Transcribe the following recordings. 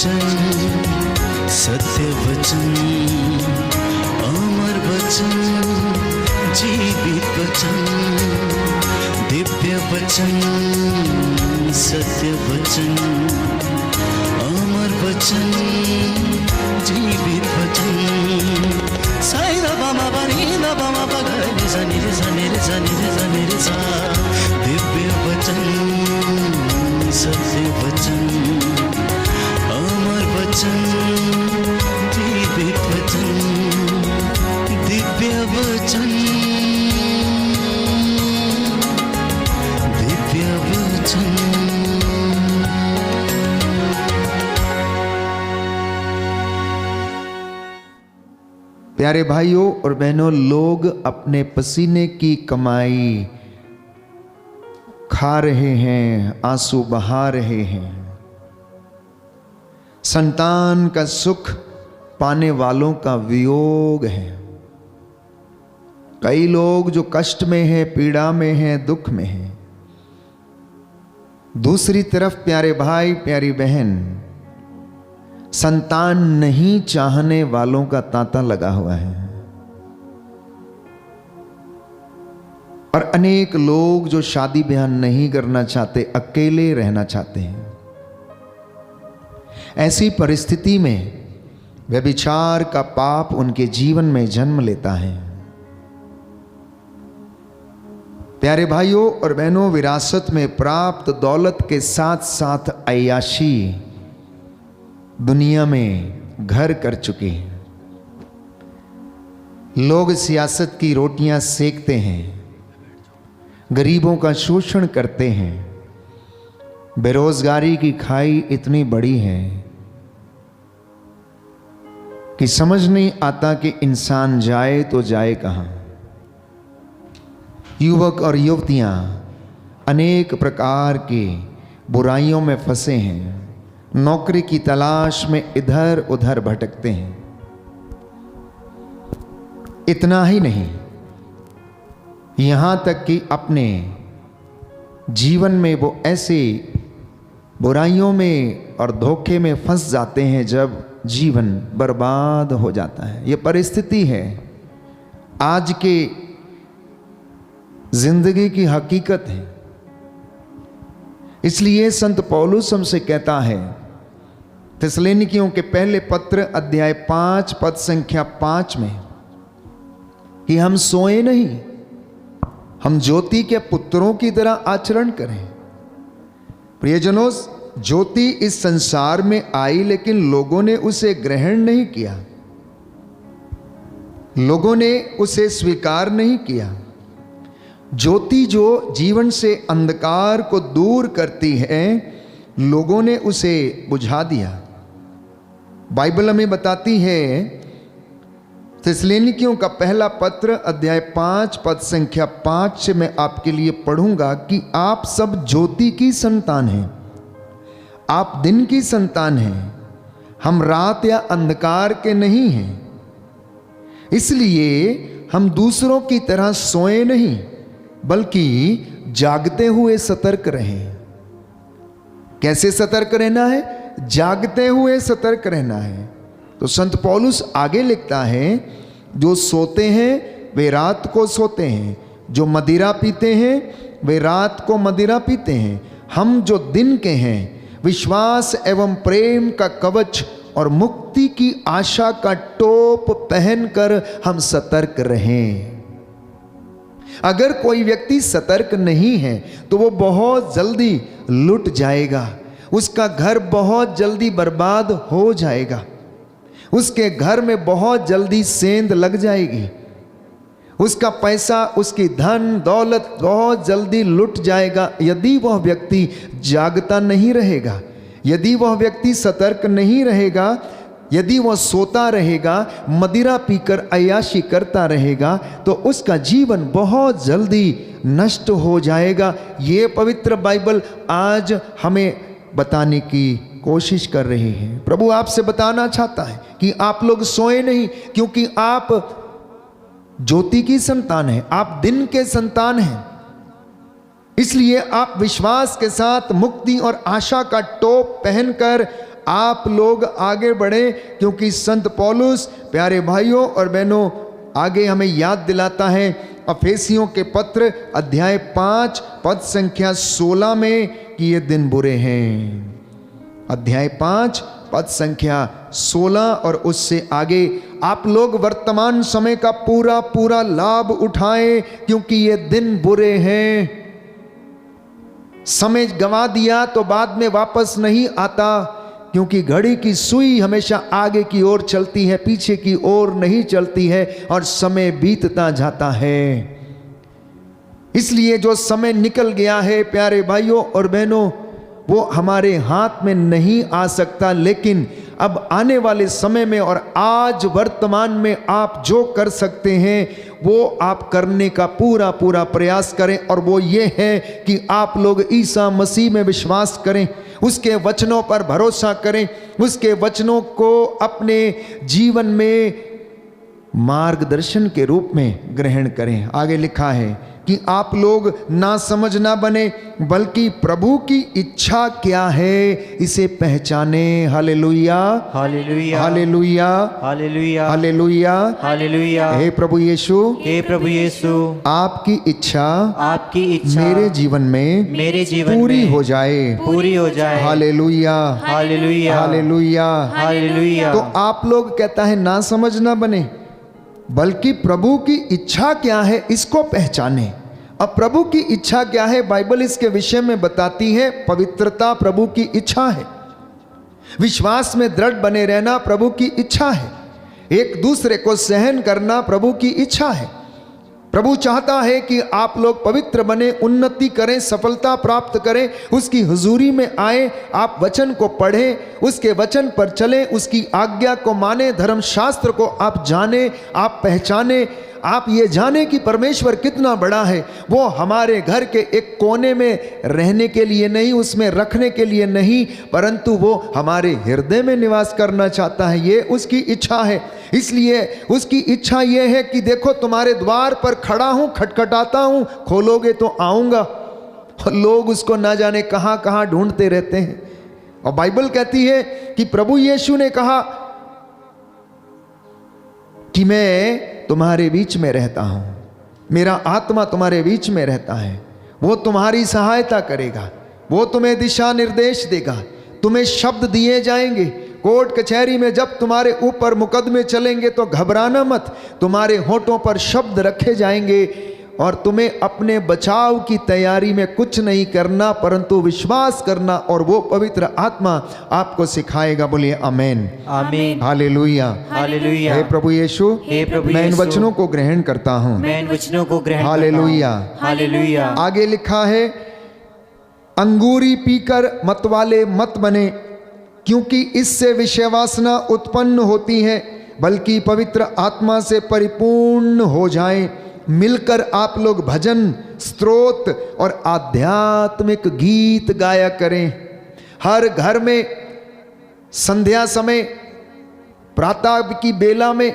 वचन, सत्य वचन, अमर वचन, जीवित वचन, दिव्य वचन, सत्य वचन, अमर वचन, जीवित वचन। साई बाबा बाबा नी बाबा बाबा रे सा नी रे सा नी रे सा नी रे सा नी रे सा। दिव्य वचन, सत्य वचन, अमर वचन, जीवित वचन, दिव्य वचन, दिव्य वचन। प्यारे भाइयों और बहनों, लोग अपने पसीने की कमाई खा रहे हैं, आंसू बहा रहे हैं। संतान का सुख पाने वालों का वियोग है। कई लोग जो कष्ट में हैं, पीड़ा में हैं, दुख में हैं। दूसरी तरफ प्यारे भाई, प्यारी बहन, संतान नहीं चाहने वालों का तांता लगा हुआ है। और अनेक लोग जो शादी ब्याह नहीं करना चाहते, अकेले रहना चाहते हैं। ऐसी परिस्थिति में व्यभिचार का पाप उनके जीवन में जन्म लेता है। प्यारे भाइयों और बहनों, विरासत में प्राप्त दौलत के साथ साथ अय्याशी दुनिया में घर कर चुके हैं। लोग सियासत की रोटियां सेकते हैं, गरीबों का शोषण करते हैं। बेरोजगारी की खाई इतनी बड़ी है कि समझ नहीं आता कि इंसान जाए तो जाए कहां। युवक और युवतियां अनेक प्रकार की बुराइयों में फंसे हैं, नौकरी की तलाश में इधर उधर भटकते हैं। इतना ही नहीं, यहां तक कि अपने जीवन में वो ऐसे बुराइयों में और धोखे में फंस जाते हैं जब जीवन बर्बाद हो जाता है। ये परिस्थिति है, आज के जिंदगी की हकीकत है। इसलिए संत पौलुस हमसे कहता है थिस्सलुनीकियों के पहले पत्र अध्याय 5 पद संख्या 5 में कि हम सोए नहीं, हम ज्योति के पुत्रों की तरह आचरण करें। प्रियजनों, ज्योति इस संसार में आई, लेकिन लोगों ने उसे ग्रहण नहीं किया, लोगों ने उसे स्वीकार नहीं किया। ज्योति जो जीवन से अंधकार को दूर करती है, लोगों ने उसे बुझा दिया। बाइबल हमें बताती है, थिस्सलुनीकियों का पहला पत्र अध्याय 5 पद संख्या 5 से मैं आपके लिए पढ़ूंगा कि आप सब ज्योति की संतान हैं, आप दिन की संतान हैं, हम रात या अंधकार के नहीं हैं। इसलिए हम दूसरों की तरह सोए नहीं, बल्कि जागते हुए सतर्क रहें। कैसे सतर्क रहना है? जागते हुए सतर्क रहना है। तो संत पौलुस आगे लिखता है, जो सोते हैं वे रात को सोते हैं, जो मदिरा पीते हैं वे रात को मदिरा पीते हैं। हम जो दिन के हैं, विश्वास एवं प्रेम का कवच और मुक्ति की आशा का टोप पहनकर हम सतर्क रहें। अगर कोई व्यक्ति सतर्क नहीं है तो वो बहुत जल्दी लुट जाएगा, उसका घर बहुत जल्दी बर्बाद हो जाएगा, उसके घर में बहुत जल्दी सेंध लग जाएगी, उसका पैसा, उसकी धन दौलत बहुत जल्दी लुट जाएगा यदि वह व्यक्ति जागता नहीं रहेगा, यदि वह व्यक्ति सतर्क नहीं रहेगा, यदि वह सोता रहेगा, मदिरा पीकर अय्याशी करता रहेगा, तो उसका जीवन बहुत जल्दी नष्ट हो जाएगा। ये पवित्र बाइबल आज हमें बताने की कोशिश कर रही है। प्रभु आपसे बताना चाहता है कि आप लोग सोए नहीं, क्योंकि आप ज्योति की संतान हैं, आप दिन के संतान हैं। इसलिए आप विश्वास के साथ मुक्ति और आशा का टोप पहनकर आप लोग आगे बढ़े, क्योंकि संत पौलुस प्यारे भाइयों और बहनों आगे हमें याद दिलाता है अफेसियों के पत्र अध्याय 5 पद संख्या 16 में कि ये दिन बुरे हैं। अध्याय 5 पद संख्या 16 और उससे आगे आप लोग वर्तमान समय का पूरा पूरा लाभ उठाएं, क्योंकि ये दिन बुरे हैं। समय गंवा दिया तो बाद में वापस नहीं आता, क्योंकि घड़ी की सुई हमेशा आगे की ओर चलती है, पीछे की ओर नहीं चलती है, और समय बीतता जाता है। इसलिए जो समय निकल गया है प्यारे भाइयों और बहनों, वो हमारे हाथ में नहीं आ सकता, लेकिन अब आने वाले समय में और आज वर्तमान में आप जो कर सकते हैं वो आप करने का पूरा पूरा प्रयास करें, और वो ये है कि आप लोग ईसा मसीह में विश्वास करें, उसके वचनों पर भरोसा करें, उसके वचनों को अपने जीवन में मार्गदर्शन के रूप में ग्रहण करें। आगे लिखा है कि आप लोग ना समझ ना बने, बल्कि प्रभु की इच्छा क्या है इसे पहचाने। Hallelujah, hallelujah, hallelujah, hallelujah, hallelujah, hallelujah. हे प्रभु यीशु, हे प्रभु यीशु, आपकी इच्छा आपकी इच्छा मेरे जीवन में मेरे जीवन पूरी में हो जाए, पूरी हो जाए। Hallelujah, hallelujah, hallelujah. हालेलुया। तो आप लोग कहता है ना समझ ना बने, बल्कि प्रभु की इच्छा क्या है इसको पहचाने। अब प्रभु की इच्छा क्या है, बाइबल इसके विषय में बताती है पवित्रता प्रभु की इच्छा है, विश्वास में दृढ़ बने रहना प्रभु की इच्छा है, एक दूसरे को सहन करना प्रभु की इच्छा है। प्रभु चाहता है कि आप लोग पवित्र बने, उन्नति करें, सफलता प्राप्त करें, उसकी हुजूरी में आए, आप वचन को पढ़ें, उसके वचन पर चलें, उसकी आज्ञा को माने, धर्मशास्त्र को आप जाने, आप पहचाने, आप ये जाने कि परमेश्वर कितना बड़ा है। वो हमारे घर के एक कोने में रहने के लिए नहीं, उसमें रखने के लिए नहीं, परंतु वो हमारे हृदय में निवास करना चाहता है, ये उसकी इच्छा है। इसलिए उसकी इच्छा ये है कि देखो तुम्हारे द्वार पर खड़ा हूं, खटखटाता हूं, खोलोगे तो आऊंगा। और लोग उसको ना जाने कहां कहां ढूंढते रहते हैं। और बाइबल कहती है कि प्रभु यीशु ने कहा कि मैं तुम्हारे बीच में रहता हूं, मेरा आत्मा तुम्हारे बीच में रहता है, वो तुम्हारी सहायता करेगा, वो तुम्हें दिशा निर्देश देगा, तुम्हें शब्द दिए जाएंगे। कोर्ट कचहरी में जब तुम्हारे ऊपर मुकदमे चलेंगे तो घबराना मत, तुम्हारे होठों पर शब्द रखे जाएंगे और तुम्हें अपने बचाव की तैयारी में कुछ नहीं करना, परंतु विश्वास करना, और वो पवित्र आत्मा आपको सिखाएगा। बोलिए आमीन, आमीन, हालेलुया, हालेलुया। हे प्रभु यीशु, हे प्रभु मैं इन यीशु, वचनों को ग्रहण करता हूँ। मैं इन वचनों को ग्रहण करता हूं। Hallelujah, hallelujah. आगे लिखा है अंगूरी पीकर मतवाले मत बने, क्योंकि इससे विषय वासना उत्पन्न होती है, बल्कि पवित्र आत्मा से परिपूर्ण हो जाएं। मिलकर आप लोग भजन, स्तोत्र और आध्यात्मिक गीत गाया करें। हर घर में संध्या समय, प्रातः की बेला में,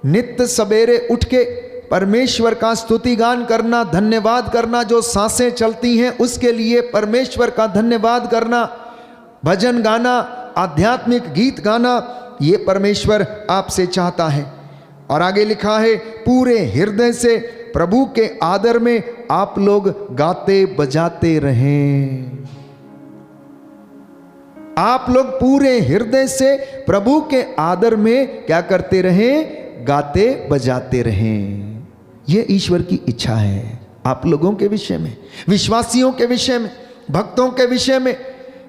नित्य सवेरे उठ के परमेश्वर का स्तुति गान करना, धन्यवाद करना, जो सांसें चलती हैं उसके लिए परमेश्वर का धन्यवाद करना, भजन गाना, आध्यात्मिक गीत गाना, ये परमेश्वर आपसे चाहता है। और आगे लिखा है पूरे हृदय से प्रभु के आदर में आप लोग गाते बजाते रहें। आप लोग पूरे हृदय से प्रभु के आदर में क्या करते रहें? गाते बजाते रहें। यह ईश्वर की इच्छा है आप लोगों के विषय में, विश्वासियों के विषय में, भक्तों के विषय में,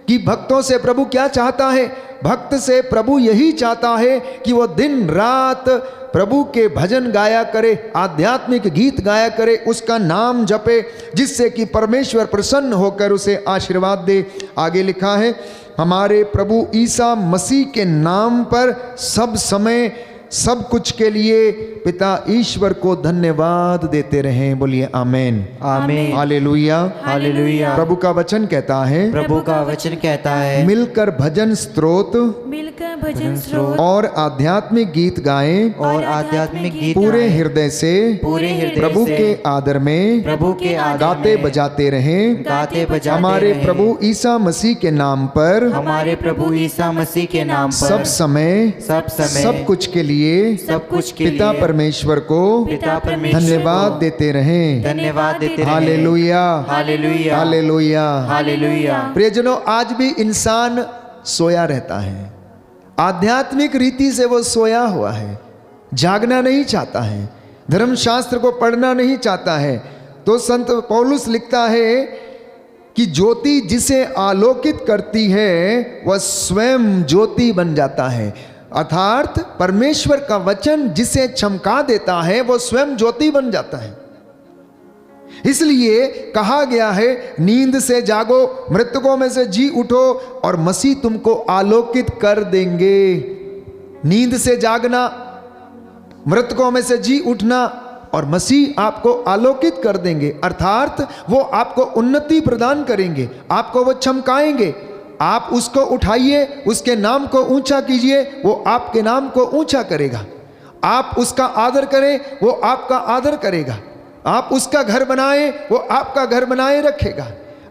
कि भक्तों से प्रभु क्या चाहता है? भक्त से प्रभु यही चाहता है कि वो दिन रात प्रभु के भजन गाया करे, आध्यात्मिक गीत गाया करे, उसका नाम जपे, जिससे कि परमेश्वर प्रसन्न होकर उसे आशीर्वाद दे। आगे लिखा है हमारे प्रभु ईसा मसीह के नाम पर सब समय सब कुछ के लिए पिता ईश्वर को धन्यवाद देते रहें। बोलिए आमेन, आमीन, हालेलुया, हालेलुया। प्रभु का वचन कहता है, प्रभु का वचन कहता है, मिलकर भजन स्तोत्र मिलकर भजन स्रोत और आध्यात्मिक गीत गाएं और आध्यात्मिक गीत पूरे गाएं। हृदय से पूरे हृदय प्रभु से के आदर में प्रभु के आदर गाते में बजाते रहें। गाते बजाते हमारे रहें। प्रभु ईसा मसीह के नाम पर हमारे प्रभु ईसा मसीह के नाम पर सब समय सब कुछ के लिए सब कुछ के पिता लिए परमेश्वर को पिता परमेश्वर धन्यवाद को देते रहें। धन्यवाद देते रहें। Hallelujah, hallelujah, hallelujah, hallelujah. प्रियजनों, आज भी इंसान सोया रहता है। आध्यात्मिक रीति से वो सोया हुआ है, जागना नहीं चाहता है, धर्मशास्त्र को पढ़ना नहीं चाहता है। तो संत पौलुस लिखता है कि ज्योति जिसे आलोकित करती है वह स्वयं ज्योति बन जाता है। अर्थात परमेश्वर का वचन जिसे चमका देता है वो स्वयं ज्योति बन जाता है। इसलिए कहा गया है, नींद से जागो, मृतकों में से जी उठो और मसीह तुमको आलोकित कर देंगे। नींद से जागना, मृतकों में से जी उठना और मसीह आपको आलोकित कर देंगे। अर्थात वो आपको उन्नति प्रदान करेंगे, आपको वो चमकाएंगे। आप उसको उठाइए, उसके नाम को ऊंचा कीजिए, वो आपके नाम को ऊंचा करेगा। आप उसका आदर करें, वो आपका आदर करेगा। आप उसका घर बनाएं, वो आपका घर बनाए रखेगा।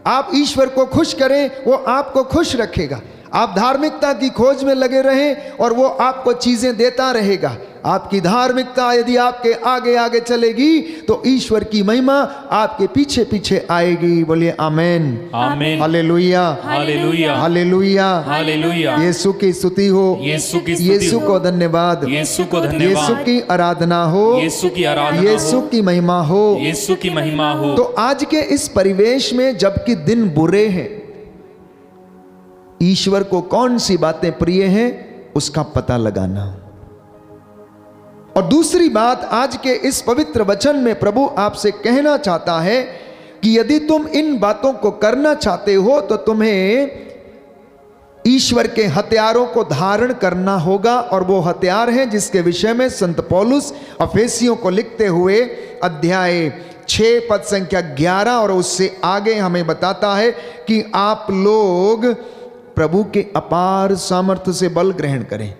आप ईश्वर को खुश करें, वो आपको खुश रखेगा। आप धार्मिकता की खोज में लगे रहें और वो आपको चीजें देता रहेगा। आपकी धार्मिकता यदि आपके आगे आगे चलेगी तो ईश्वर की महिमा आपके पीछे पीछे आएगी। बोलिए amen, amen, hallelujah, hallelujah, hallelujah, hallelujah. Yeshu की स्तुति हो, यीशु की स्तुति यीशु हो। को धन्यवाद, यीशु को यीशु धन्यवाद, की आराधना हो, यीशु की आराधना यीशु हो, की महिमा हो। यीशु की महिमा हो। तो आज के इस परिवेश में जबकि दिन बुरे हैं, ईश्वर को कौन सी बातें प्रिय हैं उसका पता लगाना। और दूसरी बात, आज के इस पवित्र वचन में प्रभु आपसे कहना चाहता है कि यदि तुम इन बातों को करना चाहते हो तो तुम्हें ईश्वर के हथियारों को धारण करना होगा। और वो हथियार हैं जिसके विषय में संत पौलुस अफेसियों को लिखते हुए अध्याय 6 पद संख्या 11 और उससे आगे हमें बताता है कि आप लोग प्रभु के अपार सामर्थ्य से बल ग्रहण करें।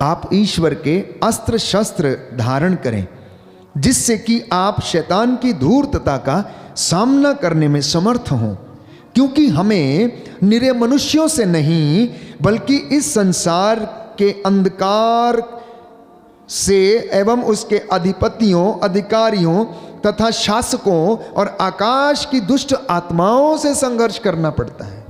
आप ईश्वर के अस्त्र शस्त्र धारण करें जिससे कि आप शैतान की धूर्तता का सामना करने में समर्थ हों। क्योंकि हमें निरे मनुष्यों से नहीं बल्कि इस संसार के अंधकार से एवं उसके अधिपतियों, अधिकारियों तथा शासकों और आकाश की दुष्ट आत्माओं से संघर्ष करना पड़ता है।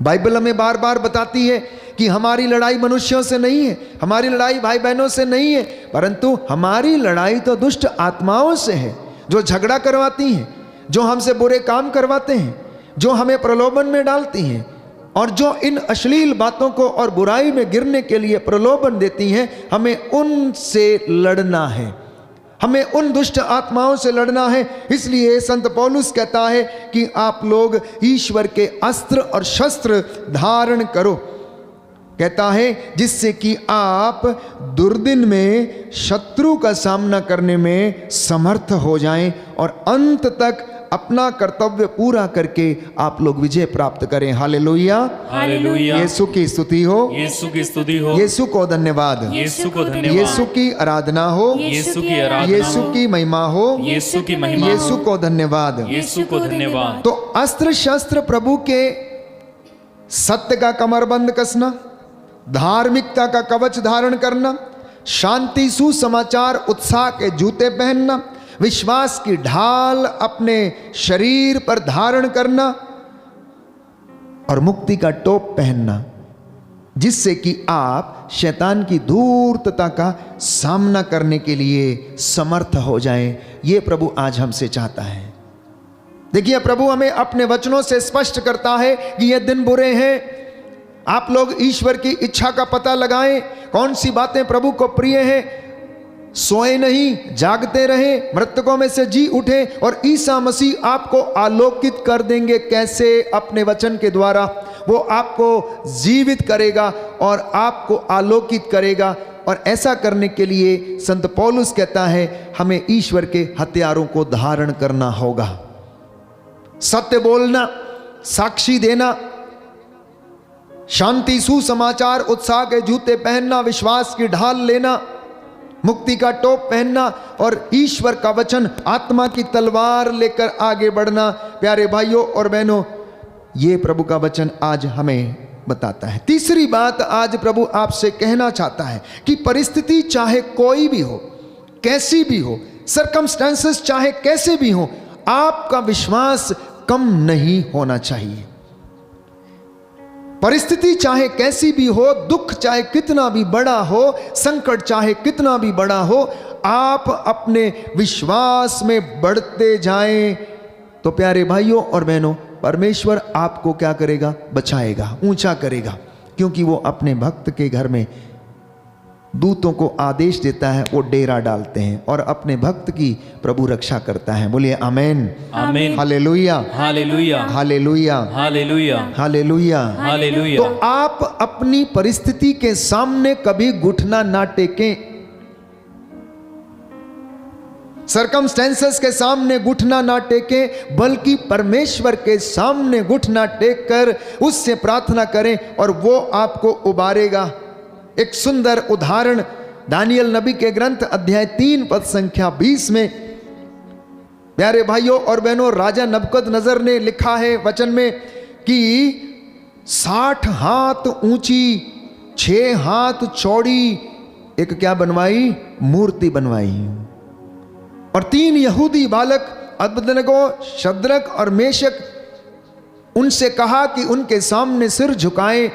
बाइबल हमें बार बार बताती है कि हमारी लड़ाई मनुष्यों से नहीं है, हमारी लड़ाई भाई बहनों से नहीं है, परंतु हमारी लड़ाई तो दुष्ट आत्माओं से है, जो झगड़ा करवाती हैं, जो हमसे बुरे काम करवाते हैं, जो हमें प्रलोभन में डालती हैं और जो इन अश्लील बातों को और बुराई में गिरने के लिए प्रलोभन देती हैं। हमें उनसे लड़ना है, हमें उन दुष्ट आत्माओं से लड़ना है। इसलिए संत पौलुस कहता है कि आप लोग ईश्वर के अस्त्र और शस्त्र धारण करो। कहता है जिससे कि आप दुर्दिन में शत्रु का सामना करने में समर्थ हो जाएं और अंत तक अपना कर्तव्य पूरा करके आप लोग विजय प्राप्त करें। Hallelujah, hallelujah. यीशु की स्तुति हो, यीशु की स्तुति हो, यीशु को धन्यवाद, यीशु को धन्यवाद, यीशु की आराधना हो, यीशु की आराधना यीशु हो, की महिमा हो, यीशु की महिमा हो, यीशु को धन्यवाद। यीशु को धन्यवाद। तो अस्त्र शस्त्र प्रभु के सत्य का कमरबंद कसना, धार्मिकता का कवच धारण करना, शांति सुसमाचार उत्साह के जूते पहनना, विश्वास की ढाल अपने शरीर पर धारण करना और मुक्ति का टोप पहनना, जिससे कि आप शैतान की धूर्तता का सामना करने के लिए समर्थ हो जाएं। ये प्रभु आज हमसे चाहता है। देखिए, प्रभु हमें अपने वचनों से स्पष्ट करता है कि ये दिन बुरे हैं। आप लोग ईश्वर की इच्छा का पता लगाएं, कौन सी बातें प्रभु को प्रिय हैं। सोए नहीं, जागते रहें, मृतकों में से जी उठे और ईसा मसीह आपको आलोकित कर देंगे। कैसे? अपने वचन के द्वारा वो आपको जीवित करेगा और आपको आलोकित करेगा। और ऐसा करने के लिए संत पौलुस कहता है हमें ईश्वर के हथियारों को धारण करना होगा। सत्य बोलना, साक्षी देना, शांति, सुसमाचार, उत्साह के जूते पहनना, विश्वास की ढाल लेना, मुक्ति का टोप पहनना और ईश्वर का वचन, आत्मा की तलवार लेकर आगे बढ़ना। प्यारे भाइयों और बहनों, ये प्रभु का वचन आज हमें बताता है। तीसरी बात आज प्रभु आपसे कहना चाहता है कि परिस्थिति चाहे कोई भी हो, कैसी भी हो, सर्कमस्टेंसेस चाहे कैसे भी हो, आपका विश्वास कम नहीं होना चाहिए। परिस्थिति चाहे कैसी भी हो, दुख चाहे कितना भी बड़ा हो, संकट चाहे कितना भी बड़ा हो, आप अपने विश्वास में बढ़ते जाएं तो प्यारे भाइयों और बहनों, परमेश्वर आपको क्या करेगा? बचाएगा, ऊंचा करेगा, क्योंकि वो अपने भक्त के घर में दूतों को आदेश देता है, वो डेरा डालते हैं और अपने भक्त की प्रभु रक्षा करता है। बोलिए आमेन, आमीन, hallelujah, hallelujah, hallelujah, hallelujah, hallelujah. Hallelujah. तो आप अपनी परिस्थिति के सामने कभी घुटना ना टेकें, सर्कमस्टेंसेस के सामने घुटना ना टेकें, बल्कि परमेश्वर के सामने घुटना टेक कर उससे प्रार्थना करें और वो आपको उबारेगा। एक सुंदर उदाहरण दानियल नबी के ग्रंथ अध्याय 3 पद संख्या 20 में प्यारे भाइयों और बहनों, राजा नबूकदनेस्सर ने लिखा है वचन में कि 60 हाथ ऊंची 6 हाथ चौड़ी एक क्या बनवाई? मूर्ति बनवाई। और 3 यहूदी बालक अबेदनगो, शद्रक और मेशक, उनसे कहा कि उनके सामने सिर झुकाएं।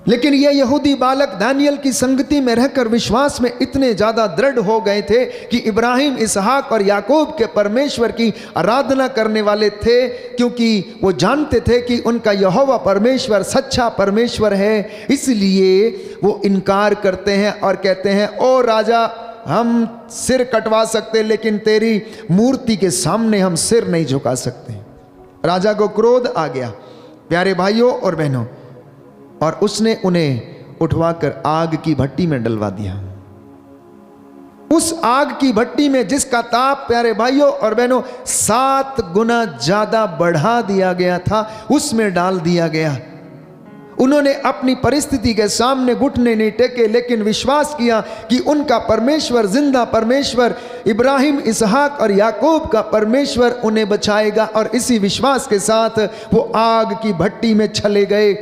लेकिन ये यहूदी बालक दानियल की संगति में रहकर विश्वास में इतने ज्यादा दृढ़ हो गए थे कि इब्राहिम, इसहाक और याकूब के परमेश्वर की आराधना करने वाले थे, क्योंकि वो जानते थे कि उनका यहोवा परमेश्वर सच्चा परमेश्वर है। इसलिए वो इनकार करते हैं और कहते हैं, ओ राजा, हम सिर कटवा सकते लेकिन तेरी मूर्ति के सामने हम सिर नहीं झुका सकते। राजा को क्रोध आ गया प्यारे भाइयों और बहनों, और उसने उन्हें उठवाकर आग की भट्टी में डलवा दिया। उस आग की भट्टी में जिसका ताप प्यारे भाइयों और बहनों 7 गुना ज्यादा बढ़ा दिया गया था, उसमें डाल दिया गया। उन्होंने अपनी परिस्थिति के सामने घुटने नहीं टेके, लेकिन विश्वास किया कि उनका परमेश्वर, जिंदा परमेश्वर, इब्राहिम, इसहाक और याकूब का परमेश्वर उन्हें बचाएगा। और इसी विश्वास के साथ वो आग की भट्टी में चले गए।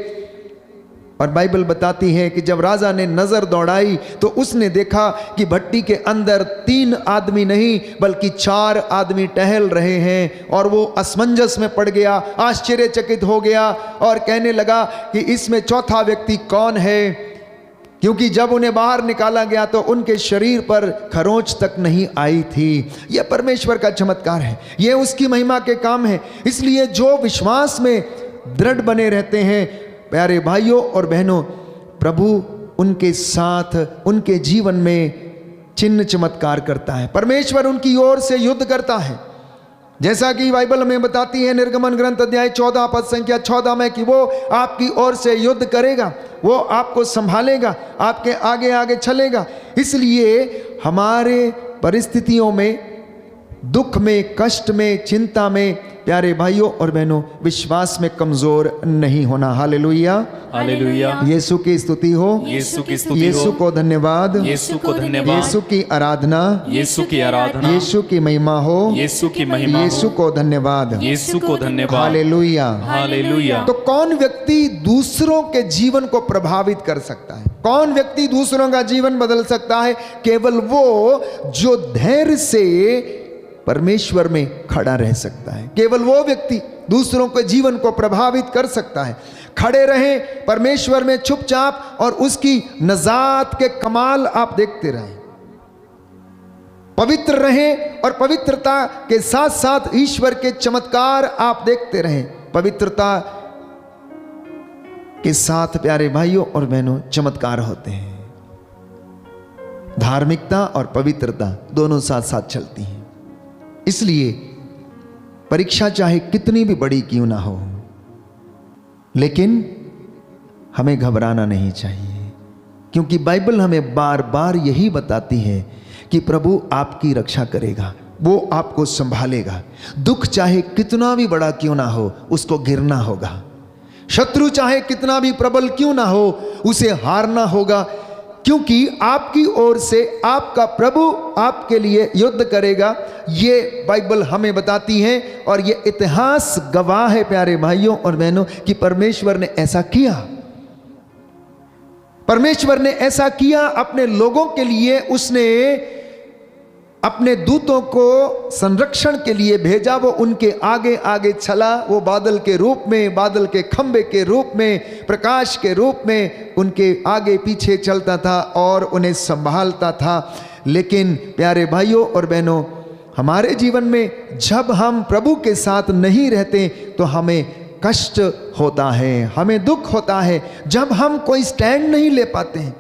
और बाइबल बताती है कि जब राजा ने नजर दौड़ाई तो उसने देखा कि भट्टी के अंदर 3 आदमी नहीं बल्कि 4 आदमी टहल रहे हैं। और वो असमंजस में पड़ गया, आश्चर्यचकित हो गया और कहने लगा कि इसमें चौथा व्यक्ति कौन है, क्योंकि जब उन्हें बाहर निकाला गया तो उनके शरीर पर खरोंच तक नहीं आई थी। यह परमेश्वर का चमत्कार है, यह उसकी महिमा के काम है। इसलिए जो विश्वास में दृढ़ बने रहते हैं प्यारे भाइयों और बहनों, प्रभु उनके साथ उनके जीवन में चिन्ह चमत्कार करता है। परमेश्वर उनकी ओर से युद्ध करता है, जैसा कि बाइबल में बताती है निर्गमन ग्रंथ अध्याय 14 पद संख्या 14 में कि वो आपकी ओर से युद्ध करेगा, वो आपको संभालेगा, आपके आगे आगे चलेगा। इसलिए हमारे परिस्थितियों में, दुख में, कष्ट में, चिंता में प्यारे भाइयों और बहनों विश्वास में कमजोर नहीं होना। Hallelujah, hallelujah. यीशु की स्तुति हो, यीशु की स्तुति हो, यीशु को धन्यवाद, यीशु को धन्यवाद, यीशु की आराधना, यीशु की आराधना, यीशु की महिमा हो, यीशु की महिमा हो, यीशु को धन्यवाद, यीशु को धन्यवाद। Hallelujah, hallelujah. तो कौन व्यक्ति दूसरों के जीवन को प्रभावित कर सकता है? कौन व्यक्ति दूसरों का जीवन बदल सकता है? केवल वो जो धैर्य से परमेश्वर में खड़ा रह सकता है। केवल वो व्यक्ति दूसरों के जीवन को प्रभावित कर सकता है। खड़े रहें परमेश्वर में चुपचाप और उसकी नजात के कमाल आप देखते रहें। पवित्र रहें और पवित्रता के साथ साथ ईश्वर के चमत्कार आप देखते रहें। पवित्रता के साथ प्यारे भाइयों और बहनों चमत्कार होते हैं। धार्मिकता और पवित्रता दोनों साथ साथ चलती हैं। इसलिए परीक्षा चाहे कितनी भी बड़ी क्यों ना हो, लेकिन हमें घबराना नहीं चाहिए, क्योंकि बाइबल हमें बार बार यही बताती है कि प्रभु आपकी रक्षा करेगा, वो आपको संभालेगा। दुख चाहे कितना भी बड़ा क्यों ना हो, उसको गिरना होगा। शत्रु चाहे कितना भी प्रबल क्यों ना हो, उसे हारना होगा, क्योंकि आपकी ओर से आपका प्रभु आपके लिए युद्ध करेगा। ये बाइबल हमें बताती है और ये इतिहास गवाह है प्यारे भाइयों और बहनों कि परमेश्वर ने ऐसा किया। परमेश्वर ने ऐसा किया अपने लोगों के लिए। उसने अपने दूतों को संरक्षण के लिए भेजा। वो उनके आगे आगे चला, वो बादल के रूप में, बादल के खंबे के रूप में, प्रकाश के रूप में उनके आगे पीछे चलता था और उन्हें संभालता था। लेकिन प्यारे भाइयों और बहनों, हमारे जीवन में जब हम प्रभु के साथ नहीं रहते तो हमें कष्ट होता है, हमें दुख होता है। जब हम कोई स्टैंड नहीं ले पाते हैं,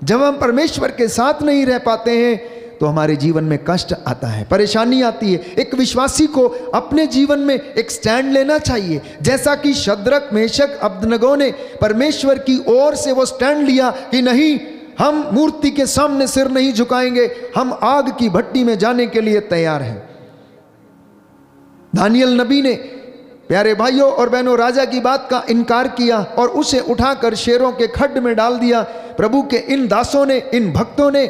जब हम परमेश्वर के साथ नहीं रह पाते हैं तो हमारे जीवन में कष्ट आता है, परेशानी आती है। एक विश्वासी को अपने जीवन में एक स्टैंड लेना चाहिए, जैसा कि शद्रक, मेशक, अबदनगो ने परमेश्वर की ओर से वो स्टैंड लिया कि नहीं, हम मूर्ति के सामने सिर नहीं झुकाएंगे, हम आग की भट्टी में जाने के लिए तैयार हैं। दानियल नबी ने प्यारे भाइयों और बहनों राजा की बात का इनकार किया और उसे उठाकर शेरों के खड्ड में डाल दिया। प्रभु के इन दासों ने, इन भक्तों ने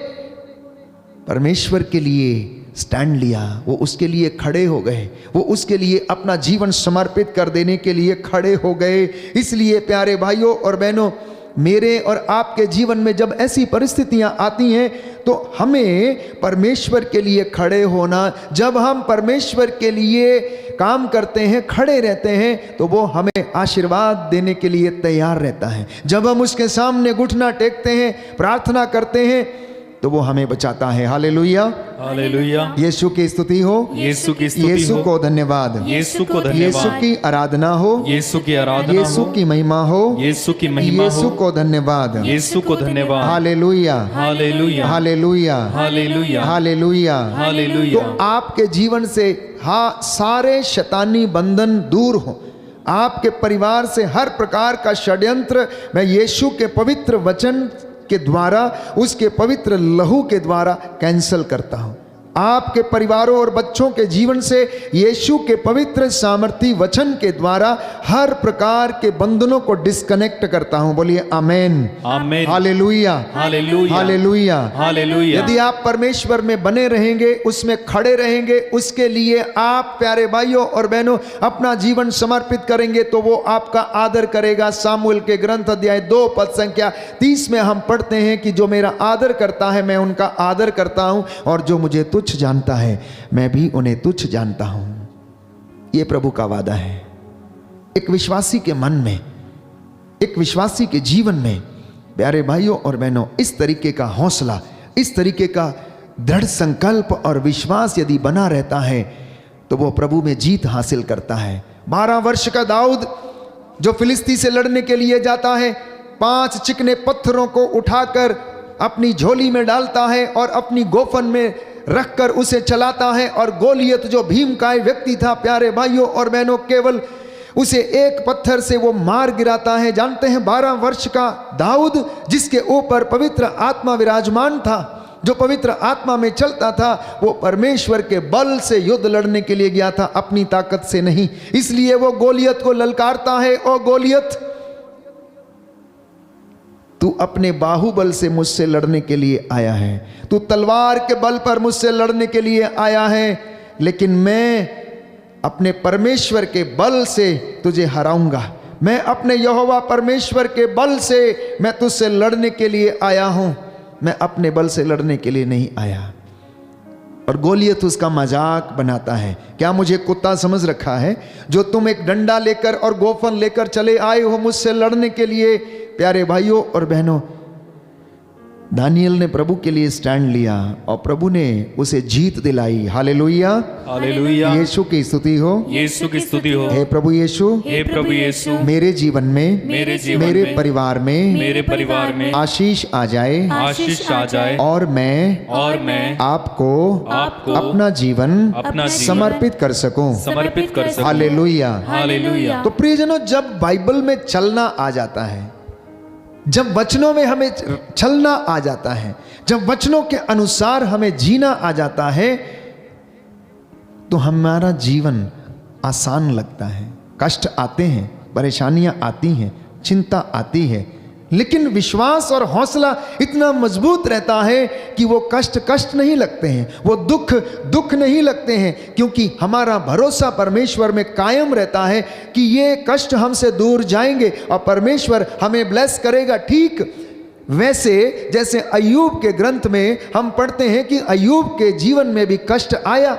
परमेश्वर के लिए स्टैंड लिया, वो उसके लिए खड़े हो गए, वो उसके लिए अपना जीवन समर्पित कर देने के लिए खड़े हो गए। इसलिए प्यारे भाइयों और बहनों, मेरे और आपके जीवन में जब ऐसी परिस्थितियां आती हैं तो हमें परमेश्वर के लिए खड़े होना, जब हम परमेश्वर के लिए काम करते हैं, खड़े रहते हैं, तो वो हमें आशीर्वाद देने के लिए तैयार रहता है। जब हम उसके सामने घुटना टेकते हैं, प्रार्थना करते हैं, तो वो हमें बचाता है। Hallelujah, hallelujah. यीशु की स्तुति हो, यीशु की स्तुति यीशु हो, को धन्यवाद, यीशु को यीशु धन्यवाद, की आराधना हो, यीशु की आराधना यीशु हो, की महिमा हो, यीशु की महिमा यीशु हो, को धन्यवाद। यीशु को धन्यवाद। Hallelujah, hallelujah, hallelujah, hallelujah, hallelujah. Hallelujah. तो आपके जीवन से सारे शैतानी बंधन दूर हो, आपके परिवार से हर प्रकार का षड्यंत्र मैं यीशु के पवित्र वचन के द्वारा, उसके पवित्र लहू के द्वारा कैंसल करता हूं। आपके परिवारों और बच्चों के जीवन से यीशु के पवित्र सामर्थी वचन के द्वारा हर प्रकार के बंधनों को डिस्कनेक्ट करता हूं। बोलिए amen, amen, hallelujah, hallelujah, hallelujah, hallelujah. यदि आप परमेश्वर में बने रहेंगे, उसमें खड़े रहेंगे, उसके लिए आप प्यारे भाइयों और बहनों अपना जीवन समर्पित करेंगे तो वो आपका आदर करेगा। सामुएल के ग्रंथ अध्याय 2 पद संख्या 30 में हम पढ़ते हैं कि जो मेरा आदर करता है मैं उनका आदर करता हूं, और जो मुझे तुच्छ जानता है मैं भी उन्हें तुच्छ जानता हूं। यह प्रभु का वादा है। एक विश्वासी के मन में, एक विश्वासी के जीवन में प्यारे भाइयों और बहनों इस तरीके का हौसला, इस तरीके का दृढ़ संकल्प और विश्वास यदि बना रहता है तो वो प्रभु में जीत हासिल करता है। 12 वर्ष का दाऊद जो फिलिस्ती से लड़ने के लिए जाता है, 5 चिकने पत्थरों को उठाकर अपनी झोली में डालता है और अपनी गोफन में रखकर उसे चलाता है, और गोलियत जो भीमकाय व्यक्ति था प्यारे भाइयों और बहनों केवल उसे एक पत्थर से वो मार गिराता है। जानते हैं 12 वर्ष का दाऊद जिसके ऊपर पवित्र आत्मा विराजमान था, जो पवित्र आत्मा में चलता था, वो परमेश्वर के बल से युद्ध लड़ने के लिए गया था, अपनी ताकत से नहीं। इसलिए वो गोलियत को ललकारता है, ओ गोलियत तू अपने बाहुबल से मुझसे लड़ने के लिए आया है, तू तलवार के बल पर मुझसे लड़ने के लिए आया है, लेकिन मैं अपने परमेश्वर के बल से तुझे हराऊंगा। मैं अपने यहोवा परमेश्वर के बल से मैं तुझसे लड़ने के लिए आया हूं, मैं अपने बल से लड़ने के लिए नहीं आया। और गोलियत उसका मजाक बनाता है, क्या मुझे कुत्ता समझ रखा है जो तुम एक डंडा लेकर और गोफन लेकर चले आए हो मुझसे लड़ने के लिए। प्यारे भाइयों और बहनों, दानियल ने प्रभु के लिए स्टैंड लिया और प्रभु ने उसे जीत दिलाई। Hallelujah, hallelujah. यीशु की स्तुति हो, यीशु की स्तुति हो। हे प्रभु यीशु, हे प्रभु यीशु, मेरे जीवन में, मेरे जीवन मेरे में, परिवार में, मेरे परिवार में आशीष आ जाए, आशीष आ जाए, और मैं आपको अपना जीवन अपना जीवन समर्पित कर सकूं। समर्पित कर सकूं। Hallelujah, hallelujah. तो प्रियजनों, जब बाइबल में चलना आ जाता है, जब वचनों में हमें चलना आ जाता है, जब वचनों के अनुसार हमें जीना आ जाता है, तो हमारा जीवन आसान लगता है। कष्ट आते हैं, परेशानियां आती हैं, चिंता आती है, लेकिन विश्वास और हौसला इतना मजबूत रहता है कि वो कष्ट नहीं लगते हैं, वो दुख नहीं लगते हैं, क्योंकि हमारा भरोसा परमेश्वर में कायम रहता है कि ये कष्ट हमसे दूर जाएंगे और परमेश्वर हमें ब्लेस करेगा। ठीक वैसे जैसे अय्यूब के ग्रंथ में हम पढ़ते हैं कि अय्यूब के जीवन में भी कष्ट आया,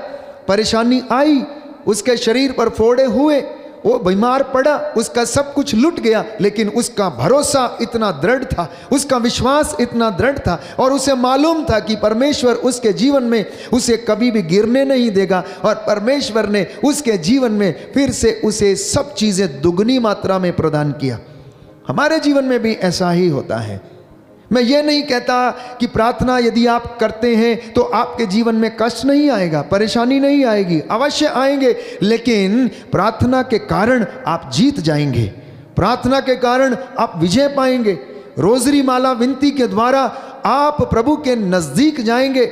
परेशानी आई, उसके शरीर पर फोड़े हुए, वो बीमार पड़ा, उसका सब कुछ लुट गया, लेकिन उसका भरोसा इतना दृढ़ था, उसका विश्वास इतना दृढ़ था और उसे मालूम था कि परमेश्वर उसके जीवन में उसे कभी भी गिरने नहीं देगा और परमेश्वर ने उसके जीवन में फिर से उसे सब चीज़ें दुगनी मात्रा में प्रदान किया। हमारे जीवन में भी ऐसा ही होता है। मैं ये नहीं कहता कि प्रार्थना यदि आप करते हैं तो आपके जीवन में कष्ट नहीं आएगा, परेशानी नहीं आएगी, अवश्य आएंगे, लेकिन प्रार्थना के कारण आप जीत जाएंगे, प्रार्थना के कारण आप विजय पाएंगे। रोजरी माला विनती के द्वारा आप प्रभु के नजदीक जाएंगे,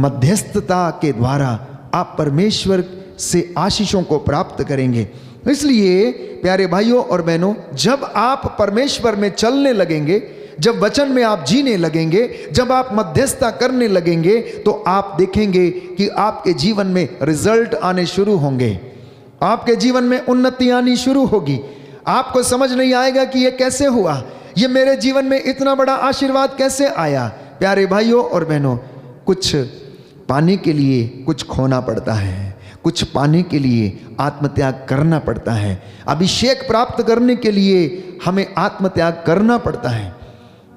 मध्यस्थता के द्वारा आप परमेश्वर से आशीषों को प्राप्त करेंगे। इसलिए प्यारे भाइयों और बहनों, जब आप परमेश्वर में चलने लगेंगे, जब वचन में आप जीने लगेंगे, जब आप मध्यस्थता करने लगेंगे, तो आप देखेंगे कि आपके जीवन में रिजल्ट आने शुरू होंगे, आपके जीवन में उन्नति आनी शुरू होगी। आपको समझ नहीं आएगा कि ये कैसे हुआ, ये मेरे जीवन में इतना बड़ा आशीर्वाद कैसे आया। प्यारे भाइयों और बहनों, कुछ पाने के लिए कुछ खोना पड़ता है, कुछ पाने के लिए आत्मत्याग करना पड़ता है, अभिषेक प्राप्त करने के लिए हमें आत्मत्याग करना पड़ता है,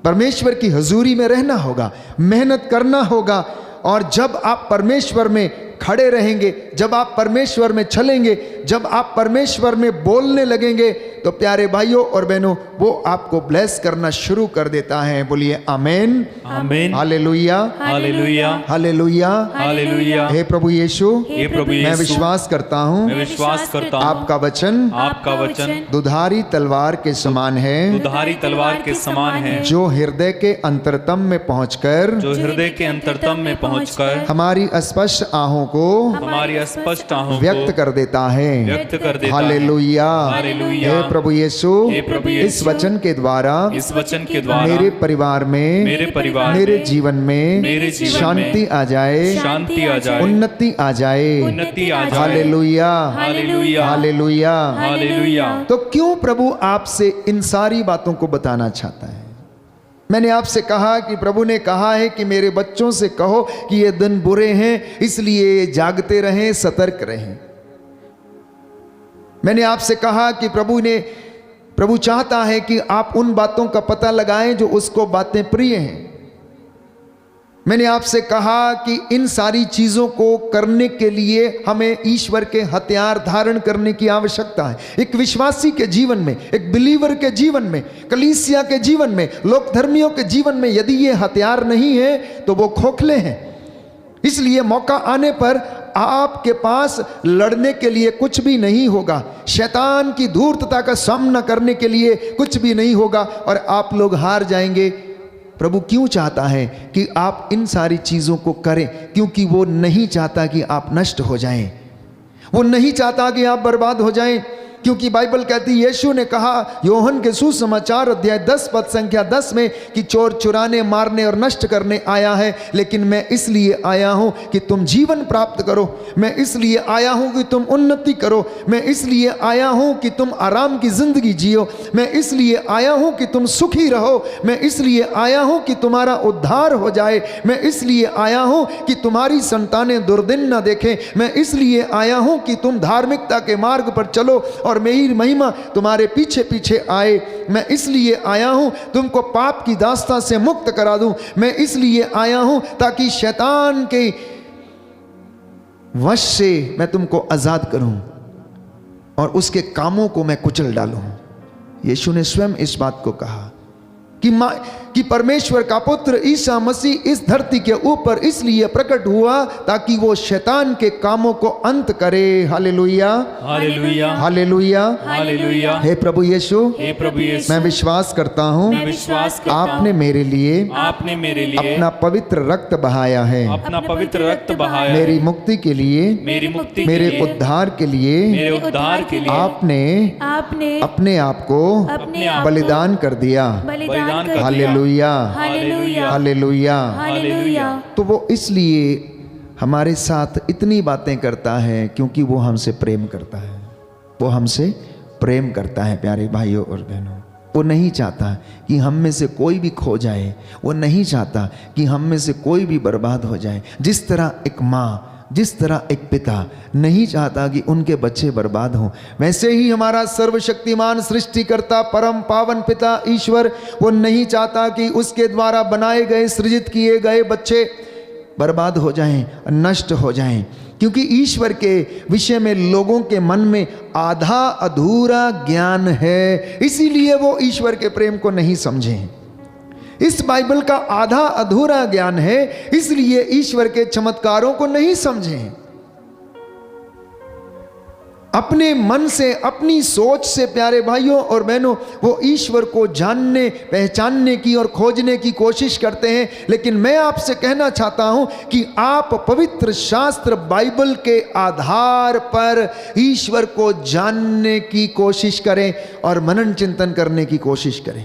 परमेश्वर की हजूरी में रहना होगा, मेहनत करना होगा। और जब आप परमेश्वर में खड़े रहेंगे, जब आप परमेश्वर में चलेंगे, जब आप परमेश्वर में बोलने लगेंगे, तो प्यारे भाइयों और बहनों, वो आपको ब्लेस करना शुरू कर देता है। बोलिए amen, amen, hallelujah, hallelujah, hallelujah, hallelujah. हे प्रभु यीशु, हे प्रभु मैं यीशु, विश्वास करता हूँ मैं विश्वास करता हूँ आपका वचन आपका वचन दुधारी तलवार के समान है, दुधारी तलवार के समान है, जो हृदय के अंतरतम में पहुंचकर जो हृदय के अंतरतम में पहुंचकर हमारी अस्पष्ट आहों को हमारी अस्पष्ट आहों व्यक्त को कर देता है। व्यक्त कर देता है। Hallelujah, hallelujah. हे प्रभु यीशु, हे प्रभु यीशु, इस वचन के द्वारा इस वचन के द्वारा मेरे परिवार में, मेरे परिवार मेरे में, जीवन में मेरे जीवन शांति में आ जाए, शांति आ जाए, उन्नति आ जाए। उन्नति आ जाए। Hallelujah, hallelujah, hallelujah. हालेलुया। तो क्यों प्रभु आपसे इन सारी बातों को बताना चाहता है? मैंने आपसे कहा कि प्रभु ने कहा है कि मेरे बच्चों से कहो कि ये दिन बुरे हैं, इसलिए जागते रहें, सतर्क रहें। मैंने आपसे कहा कि प्रभु चाहता है कि आप उन बातों का पता लगाएं जो उसको बातें प्रिय हैं। मैंने आपसे कहा कि इन सारी चीज़ों को करने के लिए हमें ईश्वर के हथियार धारण करने की आवश्यकता है। एक विश्वासी के जीवन में, एक बिलीवर के जीवन में, कलीसिया के जीवन में, लोक धर्मियों के जीवन में यदि ये हथियार नहीं है तो वो खोखले हैं। इसलिए मौका आने पर आपके पास लड़ने के लिए कुछ भी नहीं होगा, शैतान की धूर्तता का सामना करने के लिए कुछ भी नहीं होगा और आप लोग हार जाएंगे। प्रभु क्यों चाहता है कि आप इन सारी चीज़ों को करें? क्योंकि वो नहीं चाहता कि आप नष्ट हो जाएं, वो नहीं चाहता कि आप बर्बाद हो जाएं। क्योंकि बाइबल कहती, यीशु ने कहा योहन के सुसमाचार अध्याय 10 पद संख्या 10 में कि चोर चुराने, मारने और नष्ट करने आया है, लेकिन मैं इसलिए आया हूं कि तुम जीवन प्राप्त करो, मैं इसलिए आया हूं कि तुम उन्नति करो, मैं इसलिए आया हूं कि तुम आराम की जिंदगी जियो, मैं इसलिए आया हूं कि तुम सुखी रहो, मैं इसलिए आया हूं कि तुम्हारा उद्धार हो जाए, मैं इसलिए आया हूं कि तुम्हारी संतानें दुर्दिन न देखें, मैं इसलिए आया हूं कि तुम धार्मिकता के मार्ग पर चलो और मेरी महिमा तुम्हारे पीछे पीछे आए, मैं इसलिए आया हूं तुमको पाप की दास्तां से मुक्त करा दूं, मैं इसलिए आया हूं ताकि शैतान के वश से मैं तुमको आजाद करूं और उसके कामों को मैं कुचल डालूं। यीशु ने स्वयं इस बात को कहा कि परमेश्वर का पुत्र ईसा मसीह इस धरती के ऊपर इसलिए प्रकट हुआ ताकि वो शैतान के कामों को अंत करे। Hallelujah, hallelujah, hallelujah, hallelujah. हे प्रभु यीशु, हे प्रभु यीशु, मैं विश्वास करता हूँ मैं विश्वास करता हूँ, आपने मेरे लिए आपने मेरे लिए अपना पवित्र रक्त बहाया है। अपना पवित्र रक्त बहाया, मेरी मुक्ति के लिए, मेरी मुक्ति मेरे के लिए, उद्धार के लिए मेरे उद्धार के लिए आपने अपने आप को अपने आप बलिदान कर दिया। बलिदान कर दिया। Hallelujah, hallelujah, hallelujah. हालेलुया। तो वो इसलिए हमारे साथ इतनी बातें करता है क्योंकि वो हमसे प्रेम करता है। वो हमसे प्रेम करता है प्यारे भाइयों और बहनों। वो नहीं चाहता कि हम में से कोई भी खो जाए। वो नहीं चाहता कि हम में से कोई भी बर्बाद हो जाए। जिस तरह एक माँ, जिस तरह एक पिता नहीं चाहता कि उनके बच्चे बर्बाद हों, वैसे ही हमारा सर्वशक्तिमान सृष्टिकर्ता परम पावन पिता ईश्वर वो नहीं चाहता कि उसके द्वारा बनाए गए, सृजित किए गए बच्चे बर्बाद हो जाएं, नष्ट हो जाएं। क्योंकि ईश्वर के विषय में लोगों के मन में आधा अधूरा ज्ञान है, इसीलिए वो ईश्वर के प्रेम को नहीं समझे। इस बाइबल का आधा अधूरा ज्ञान है, इसलिए ईश्वर के चमत्कारों को नहीं समझे। अपने मन से, अपनी सोच से प्यारे भाइयों और बहनों वो ईश्वर को जानने, पहचानने की और खोजने की कोशिश करते हैं। लेकिन मैं आपसे कहना चाहता हूं कि आप पवित्र शास्त्र बाइबल के आधार पर ईश्वर को जानने की कोशिश करें और मनन चिंतन करने की कोशिश करें।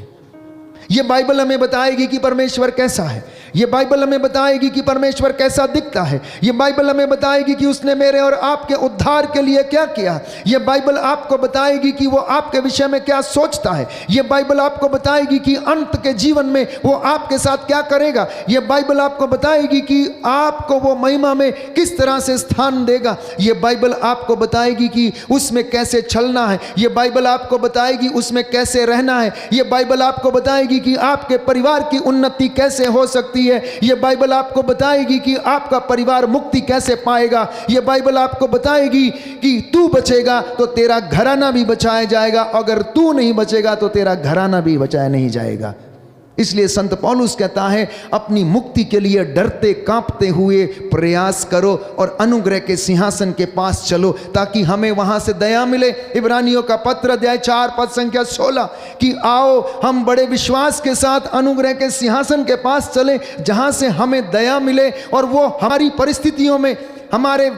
ये बाइबल हमें बताएगी कि परमेश्वर कैसा है। ये बाइबल हमें बताएगी कि परमेश्वर कैसा दिखता है। ये बाइबल हमें बताएगी कि उसने मेरे और आपके उद्धार के लिए क्या किया। ये बाइबल आपको बताएगी कि वो आपके विषय में क्या सोचता है। ये बाइबल आपको बताएगी कि अंत के जीवन में वो आपके साथ क्या करेगा। ये बाइबल आपको बताएगी कि आपको वो महिमा में किस तरह से स्थान देगा। ये बाइबल आपको बताएगी कि उसमें कैसे चलना है। ये बाइबल आपको बताएगी उसमें कैसे रहना है। ये बाइबल आपको बताएगी कि आपके परिवार की उन्नति कैसे हो सकती है। यह बाइबल आपको बताएगी कि आपका परिवार मुक्ति कैसे पाएगा। यह बाइबल आपको बताएगी कि तू बचेगा तो तेरा घराना भी बचाया जाएगा, अगर तू नहीं बचेगा तो तेरा घराना भी बचाया नहीं जाएगा। इसलिए संत पौलुस कहता है अपनी मुक्ति के लिए डरते कांपते हुए प्रयास करो और अनुग्रह के सिंहासन के पास चलो ताकि हमें वहां से दया मिले। इब्रानियों का पत्र अध्याय 4 पद संख्या 16 कि आओ हम बड़े विश्वास के साथ अनुग्रह के सिंहासन के पास चले जहां से हमें दया मिले और वो हमारी परिस्थितियों में, हमारे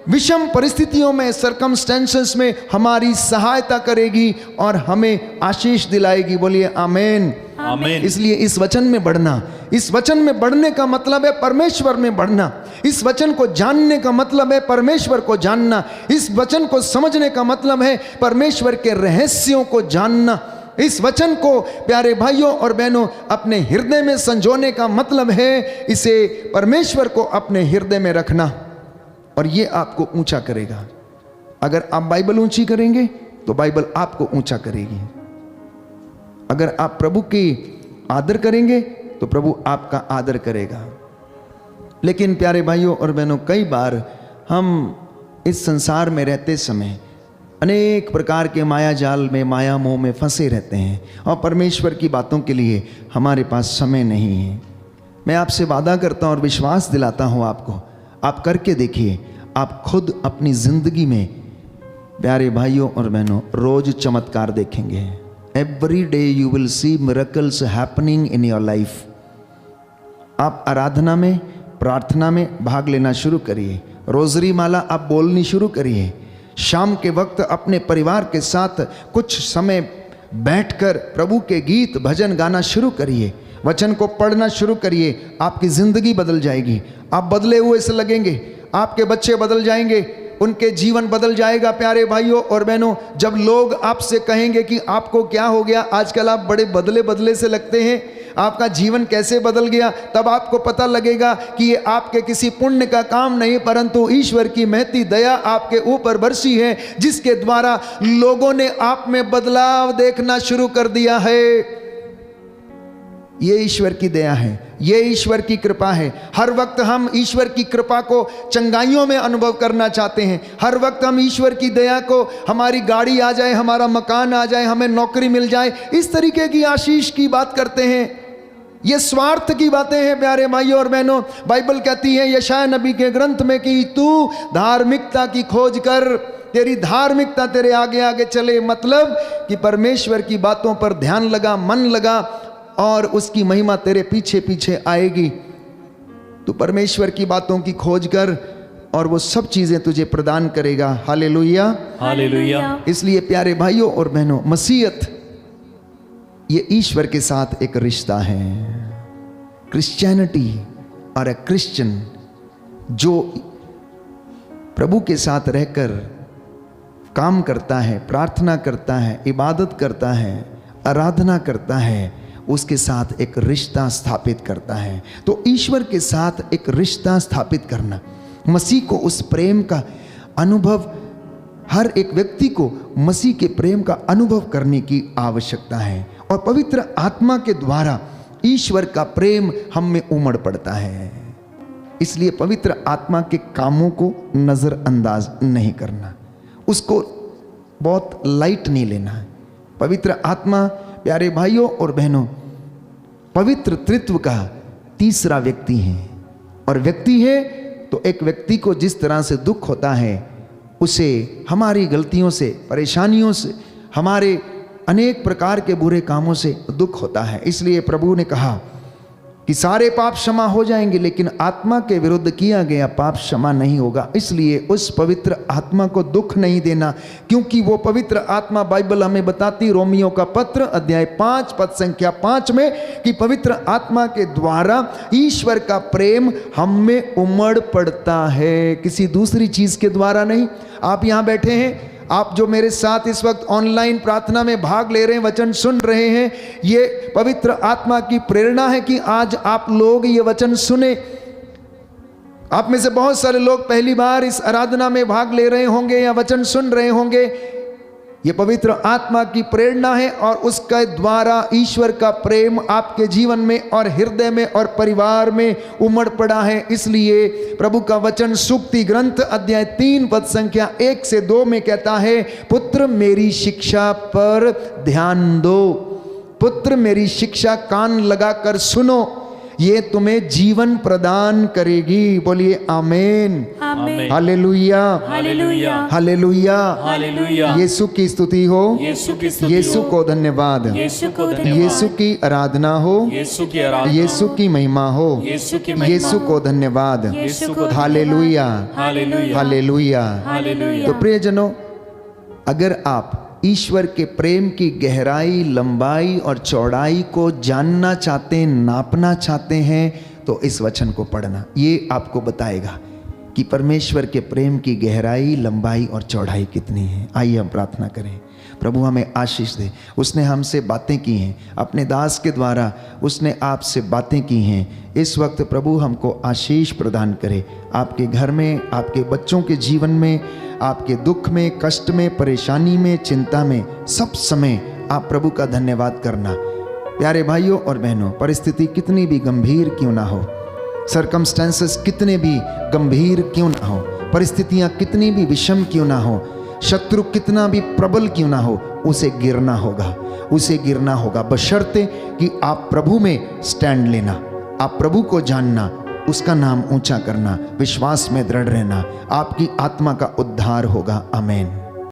विषम परिस्थितियों में, सर्कमस्टेंसेस में हमारी सहायता करेगी और हमें आशीष दिलाएगी। बोलिए आमीन, आमीन। इसलिए इस वचन में बढ़ना, इस वचन में बढ़ने का मतलब है परमेश्वर में बढ़ना। इस वचन को जानने का मतलब है परमेश्वर को जानना। इस वचन को समझने का मतलब है परमेश्वर के रहस्यों को जानना। इस वचन को प्यारे भाइयों और बहनों अपने हृदय में संजोने का मतलब है इसे परमेश्वर को अपने हृदय में रखना, और ये आपको ऊंचा करेगा। अगर आप बाइबल ऊंची करेंगे तो बाइबल आपको ऊंचा करेगी। अगर आप प्रभु की आदर करेंगे तो प्रभु आपका आदर करेगा। लेकिन प्यारे भाइयों और बहनों, कई बार हम इस संसार में रहते समय अनेक प्रकार के माया जाल में, माया मोह में फंसे रहते हैं और परमेश्वर की बातों के लिए हमारे पास समय नहीं है। मैं आपसे वादा करता हूँ और विश्वास दिलाता हूँ आपको, आप करके देखिए, आप खुद अपनी जिंदगी में प्यारे भाइयों और बहनों रोज चमत्कार देखेंगे। Every day you will see miracles happening in your life. आप आराधना में, प्रार्थना में भाग लेना शुरू करिए। रोजरी माला आप बोलनी शुरू करिए। शाम के वक्त अपने परिवार के साथ कुछ समय बैठकर प्रभु के गीत भजन गाना शुरू करिए। वचन को पढ़ना शुरू करिए। आपकी जिंदगी बदल जाएगी। आप बदले हुए से लगेंगे। आपके बच्चे बदल जाएंगे, उनके जीवन बदल जाएगा। प्यारे भाइयों और बहनों, जब लोग आपसे कहेंगे कि आपको क्या हो गया, आजकल आप बड़े बदले बदले से लगते हैं, आपका जीवन कैसे बदल गया, तब आपको पता लगेगा कि ये आपके किसी पुण्य का काम नहीं परंतु ईश्वर की महती दया आपके ऊपर बरसी है, जिसके द्वारा लोगों ने आप में बदलाव देखना शुरू कर दिया है। ये ईश्वर की दया है, ये ईश्वर की कृपा है। हर वक्त हम ईश्वर की कृपा को चंगाइयों में अनुभव करना चाहते हैं। हर वक्त हम ईश्वर की दया को, हमारी गाड़ी आ जाए, हमारा मकान आ जाए, हमें नौकरी मिल जाए, इस तरीके की आशीष की बात करते हैं। ये स्वार्थ की बातें हैं प्यारे भाइयों और बहनों। बाइबल कहती है यशायाह नबी के ग्रंथ में कि तू धार्मिकता की खोज कर, तेरी धार्मिकता तेरे आगे आगे चले। मतलब कि परमेश्वर की बातों पर ध्यान लगा, मन लगा, और उसकी महिमा तेरे पीछे पीछे आएगी। तू परमेश्वर की बातों की खोज कर और वो सब चीजें तुझे प्रदान करेगा। Hallelujah, hallelujah. इसलिए प्यारे भाइयों और बहनों, मसीहत ये ईश्वर के साथ एक रिश्ता है। क्रिश्चियनिटी और ए क्रिश्चियन जो प्रभु के साथ रहकर काम करता है, प्रार्थना करता है, इबादत करता है, आराधना करता है, उसके साथ एक रिश्ता स्थापित करता है। तो ईश्वर के साथ एक रिश्ता स्थापित करना, मसीह को उस प्रेम का अनुभव, हर एक व्यक्ति को मसीह के प्रेम का अनुभव करने की आवश्यकता है। और पवित्र आत्मा के द्वारा ईश्वर का प्रेम हम में उमड़ पड़ता है। इसलिए पवित्र आत्मा के कामों को नजरअंदाज नहीं करना, उसको बहुत लाइट नहीं लेना है। पवित्र आत्मा प्यारे भाइयों और बहनों पवित्र तृत्व का तीसरा व्यक्ति है। और व्यक्ति है तो एक व्यक्ति को जिस तरह से दुख होता है, उसे हमारी गलतियों से, परेशानियों से, हमारे अनेक प्रकार के बुरे कामों से दुख होता है। इसलिए प्रभु ने कहा कि सारे पाप क्षमा हो जाएंगे, लेकिन आत्मा के विरुद्ध किया गया पाप क्षमा नहीं होगा। इसलिए उस पवित्र आत्मा को दुख नहीं देना, क्योंकि वो पवित्र आत्मा, बाइबल हमें बताती, रोमियो का पत्र अध्याय 5 पद संख्या 5 में, कि पवित्र आत्मा के द्वारा ईश्वर का प्रेम हम में उमड़ पड़ता है, किसी दूसरी चीज के द्वारा नहीं। आप यहाँ बैठे हैं, आप जो मेरे साथ इस वक्त ऑनलाइन प्रार्थना में भाग ले रहे हैं, वचन सुन रहे हैं, ये पवित्र आत्मा की प्रेरणा है कि आज आप लोग ये वचन सुने। आप में से बहुत सारे लोग पहली बार इस आराधना में भाग ले रहे होंगे या वचन सुन रहे होंगे। ये पवित्र आत्मा की प्रेरणा है और उसके द्वारा ईश्वर का प्रेम आपके जीवन में और हृदय में और परिवार में उमड़ पड़ा है। इसलिए प्रभु का वचन सूक्ति ग्रंथ अध्याय 3 पद संख्या 1 से 2 में कहता है, पुत्र मेरी शिक्षा पर ध्यान दो, पुत्र मेरी शिक्षा कान लगाकर सुनो, ये तुम्हें जीवन प्रदान करेगी। बोलिए amen, amen. Hallelujah, hallelujah, hallelujah, hallelujah. Yeshu की स्तुति हो, यीशु की स्तुति यीशु हो, को धन्यवाद, यीशु को धन्यवाद, यीशु की आराधना हो, यीशु की आराधना, यीशु की महिमा हो, यीशु की महिमा, यीशु को धन्यवाद, यीशु को हालेलुया, हालेलुया, हालेलुया। हालेलुया। तो प्रियजनों, अगर आप ईश्वर के प्रेम की गहराई, लंबाई और चौड़ाई को जानना चाहते हैं, नापना चाहते हैं, तो इस वचन को पढ़ना। ये आपको बताएगा कि परमेश्वर के प्रेम की गहराई, लंबाई और चौड़ाई कितनी है। आइए हम प्रार्थना करें। प्रभु हमें आशीष दे। उसने हमसे बातें की हैं, अपने दास के द्वारा उसने आपसे बातें की हैं। इस वक्त प्रभु हमको आशीष प्रदान करे। आपके घर में, आपके बच्चों के जीवन में, आपके दुख में, कष्ट में, परेशानी में, चिंता में, सब समय आप प्रभु का धन्यवाद करना। प्यारे भाइयों और बहनों, परिस्थिति कितनी भी गंभीर क्यों ना हो, सर्कमस्टेंसेस कितने भी गंभीर क्यों ना हो, परिस्थितियां कितनी भी विषम क्यों ना हो, शत्रु कितना भी प्रबल क्यों ना हो, उसे गिरना होगा, उसे गिरना होगा, बशर्ते कि आप प्रभु में स्टैंड लेना, आप प्रभु को जानना, उसका नाम ऊंचा करना, विश्वास में दृढ़ रहना, आपकी आत्मा का उद्धार होगा। आमीन।